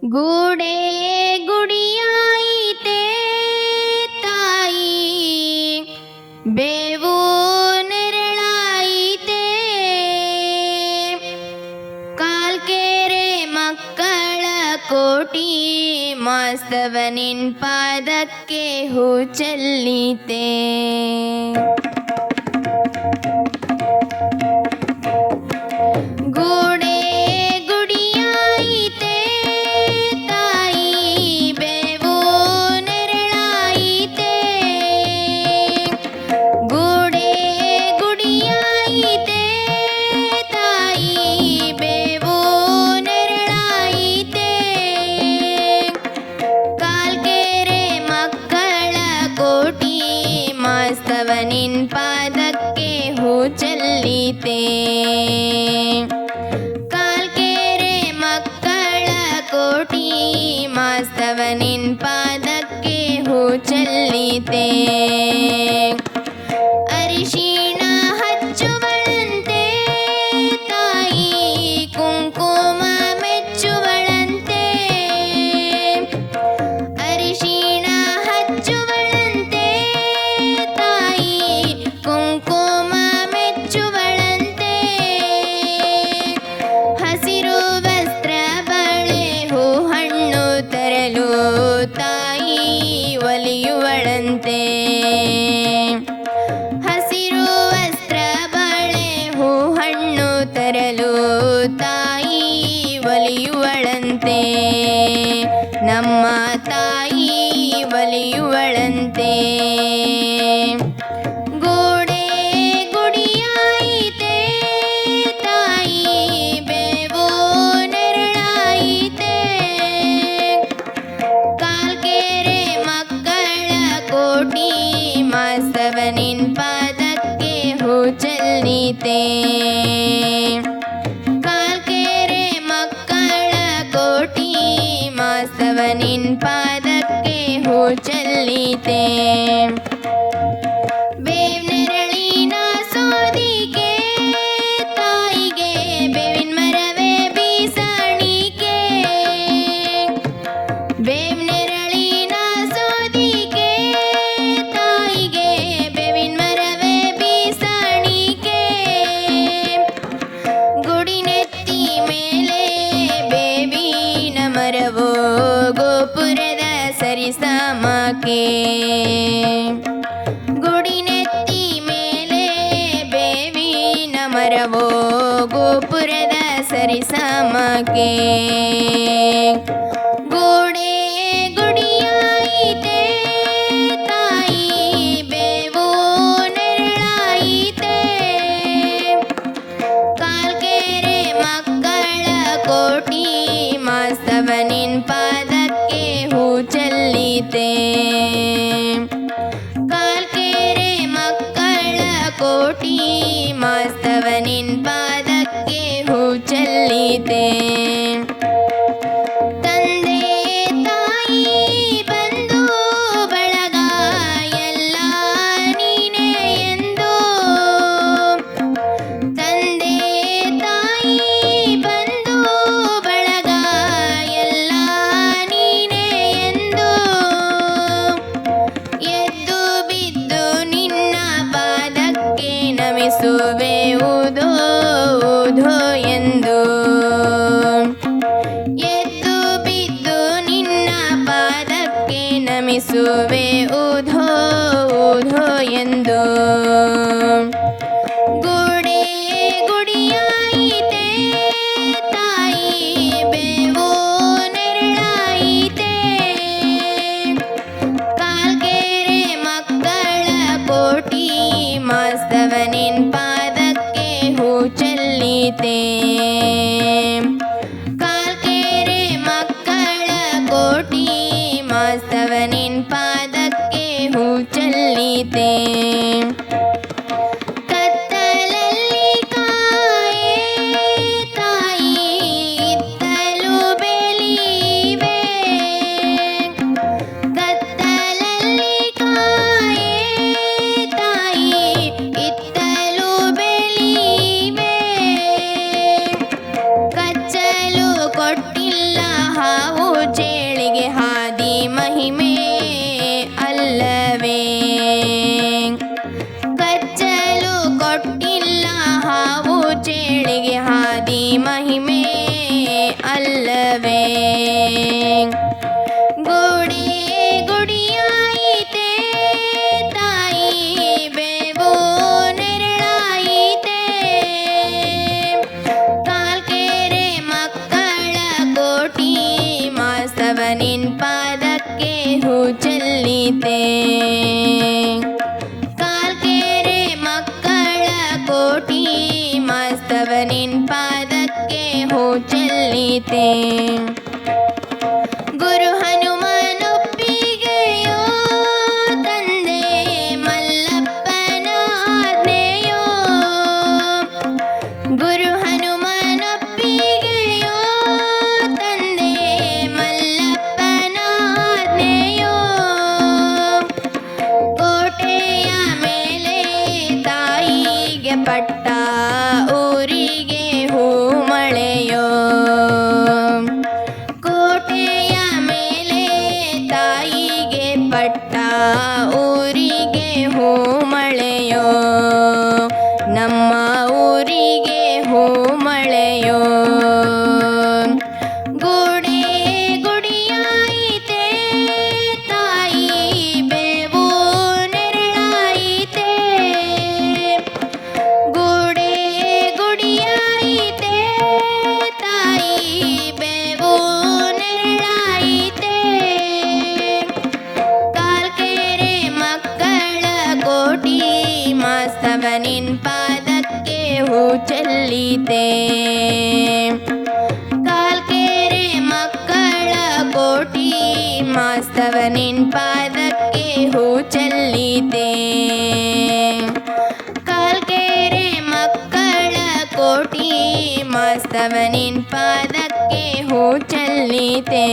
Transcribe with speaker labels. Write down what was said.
Speaker 1: ಗೂಡೆ ಗುಡಿಯಾಯಿತೆ ತಾಯಿ, ಬೇವು ನೆರಳಾಯಿತೆ. ಕಾಲ್ಕೆರೆ ಮಕ್ಕಳ ಕೋಟಿ, ಮಾಸ್ತವ ನಿನ್ ಪಾದಕ್ಕೆ ಹೂ ಚೆಲ್ಲಿತೆ. ಗೂಡೆ ಗುಡಿಯಾಯಿತೆ ತಾಯಿ, ಬೇವು ನೆರಳಾಯಿತೆ. ಗೂಡೆ ಗುಡಿಯಾಯಿತೆ ತಾಯಿ, ಬೇವು ನೆರಳಾಯಿತೆ. ಕಾಲ್ಕೆರೆ ಮಕ್ಕಳ ಕೋಟಿ, ಮಾಸ್ತವ ನಿನ್ ಪಾದಕ್ಕೆ ಹೂ ಚೆಲ್ಲಿತೆ. ಕಾಲ್ಕೆರೆ ಮಕ್ಕಳ ಕೋಟಿ, ಮಾಸ್ತವ ನಿನ್ ಪಾದಕ್ಕೆ ಹೂ ಚೆಲ್ಲಿತೆ. ಅರಿಶಿಣ ಹಚ್ಚುವಳಂತೆ ತಾಯಿ, ಕುಂಕುಮ ಮೆಚ್ಚುವಳಂತೆ. ಅರಿಶಿಣ ಹಚ್ಚುವಳಂತೆ ತಾಯಿ, ಕುಂಕುಮ ಮೆಚ್ಚುವಳಂತೆ. ಹಸಿರು ವಸ್ತ್ರ ಬಳೆ ಹೂ ಹಣ್ಣು ತರಲು ತಾಯಿ ಒಲಿಯುವಳಂತೆ. ಹಸಿರು ವಸ್ತ್ರ ಬಳೆ ಹೂ ಹಣ್ಣು ತರಲು ತಾಯಿ ಒಲಿಯುವಳಂತೆ. ನಮ್ಮ ತಾಯಿ ಒಲಿಯುವಳಂತೆ. ಗೋಡೆ ಗುಡಿಯಾಯಿತೆ ತಾಯಿ, ಬೇವು ನೆರಳಾಯಿತೆ. ಕಾಲ್ಕೆರೆ ಮಕ್ಕಳ ಕೋಟಿ, ಮಾಸ್ತವ ನಿನ್ ಪಾದಕ್ಕೆ ಹೂ ಚೆಲ್ಲಿತೆ. ಕಾಲ್ಕೆರೆ ಮಕ್ಕಳ ಕೋಟಿ, ಮಾಸ್ತವ ನಿನ್ ಪಾದಕ್ಕೆ ಹೂ ಚೆಲ್ಲಿತೆ. ಬೇವ್ ನೆರಳಿನ ಸೋದಿಗೆ ತಾಯಿಗೆ, ಬೇವಿನ ಮರವೇ ಬೀಸಣಿಕೆ. ಬೇವ್ ನೆರಳಿನ ಸೋದಿಗೆ ತಾಯಿಗೆ, ಬೇವಿನ ಮರವೇ ಬೀಸಣಿಕೆ. ಗುಡಿ ನೆತ್ತಿ ಮೇಲೆ ಬೇವಿನ ಮರವೋ, ಗೋಪುರದ ಸರಿಸಮಕ್ಕೆ. ಗುಡಿ ನೆತ್ತಿ ಮೇಲೆ ಬೇವಿನ ಮರವೋ, ಗೋಪುರದ ಸರಿಸಮಕ್ಕೆ. ಗೋಡೆ ಗುಡಿಯಾಯಿತೆ ತಾಯಿ, ಬೇವು ನೆರಳಾಯಿತೆ. ಕಾಲ್ಕೆರೆ ಮಕ್ಕಳ ಕೋಟಿ, ಮಾಸ್ತವ ನಿನ್ ಪಾದಕ್ಕೆ ಹೂ ಚೆಲ್ಲಿತೆ. ಕಾಲ್ಕೆರೆ ಮಕ್ಕಳ ಕೋಟಿ, ಮಾಸ್ತವ ನಿನ್ ಪಾದಕ್ಕೆ ಹೂ ಚೆಲ್ಲಿತೆ. ತಂದೆ ತಾಯಿ ಬಂಧು ಬಳಗ ಎಲ್ಲ ನೀನೇ ಎಂದು. ತಂದೆ ತಾಯಿ ಬಂಧು ಬಳಗ ಎಲ್ಲ ನೀನೇ ಎಂದು. ಎದ್ದು ಬಿದ್ದು ನಿನ್ನ ಪಾದಕ್ಕೆ ನಮಿಸುವೆ ಉಧೋ ಉಧೋ ಎಂದು. ಎದ್ದು ಬಿದ್ದು ನಿನ್ನ ಪಾದಕ್ಕೆ ನಮಿಸುವೆ ಉಧೋ ಉಧೋ ಎಂದು. ಗೋಡೆ ಗುಡಿಯಾಯಿತೆ ತಾಯಿ, ಬೇವು ನೆರಳಾಯಿತೆ. ಕಾಲ್ಕೆರೆ ಮಕ್ಕಳ ಕೋಟಿ, ಮಾಸ್ತವ ನಿನ್ ಪಾದಕ್ಕೆ ಹೂ ಚೆಲ್ಲಿತೆ. ಕಾಲ್ಕೆರೆ ಮಕ್ಕಳ ಕೋಟಿ, ಮಾಸ್ತವ ನಿನ್ ಪಾದಕ್ಕೆ ಇಲ್ಲವೇ ಗುಡಿ ಗುಡಿಯಾಯಿತೆ ತಾಯಿ ಬೇವು ನೆರಳಾಯಿತೆ ಕಾಲ್ಕೆರೆ ಮಕ್ಕಳ ಕೋಟಿ ಮಾಸ್ತವನಿನ್ ಪಾದಕ್ಕೆ ಹೂ ಚೆಲ್ಲಿತೆ ಕಾಲ್ಕೆರೆ ಮಕ್ಕಳ ಕೋಟಿ ಮಾಸ್ತವನಿನ್ ಪಾದಕ್ಕೆ ಹೂ ಚೆಲ್ಲಿತೆ ಗುರು ಹನುಮನೊಪ್ಪಿಗೆಯೋ ತಂದೆ ಮಲ್ಲಪ್ಪನ ಆಜ್ಞೆಯೋ ಗುರು ಹನುಮನೊಪ್ಪಿಗೆಯೋ ತಂದೆ ಮಲ್ಲಪ್ಪನ ಆಜ್ಞೆಯೋ ಕೋಟೆಯ ಮೇಲೆ ತಾಯಿಗೆ ಪಟ್ಟ ಊರಿಗೆ ಹೂ ಮಳೆಯೋ ಕೋಟೆಯ ಮೇಲೆ ತಾಯಿಗೆ ಪಟ್ಟ ಊರಿಗೆ ಹೂ ಮಳೆಯೋ ನಮ್ಮ ಊರಿಗೆ ಹೂ ಮಳೆಯೋ ಗುಡಿ ಗುಡಿಯಾಯಿತೆ ತಾಯಿ ಬೇವು ನೆರಳಾಯಿತೆ ಗುಡಿ ಗುಡಿಯಾಯಿತೆ ತಾಯಿ ಬೇವು ನೆರಳಾಯಿತೆ ಕಾಲ್ಕೆರೆ ಮಕ್ಕಳ ಕೋಟಿ ಮಾಸ್ತವನಿನ್ ಪಾದಕ್ಕೆ ಹೂ ಚೆಲ್ಲಿತೆ ಕಾಲ್ಕೆರೆ ಮಕ್ಕಳ ಕೋಟಿ ಮಾಸ್ತವನಿನ್ ಪಾದಕ್ಕೆ ಹೂ ಚೆಲ್ಲಿತೆ ಕಾಲ್ಕೆರೆ ಮಕ್ಕಳ ಕೋಟಿ ಮಾಸ್ತವನಿನ್ ಪಾದಕ್ಕೆ ಹೂ ಚೆಲ್ಲಿತೆ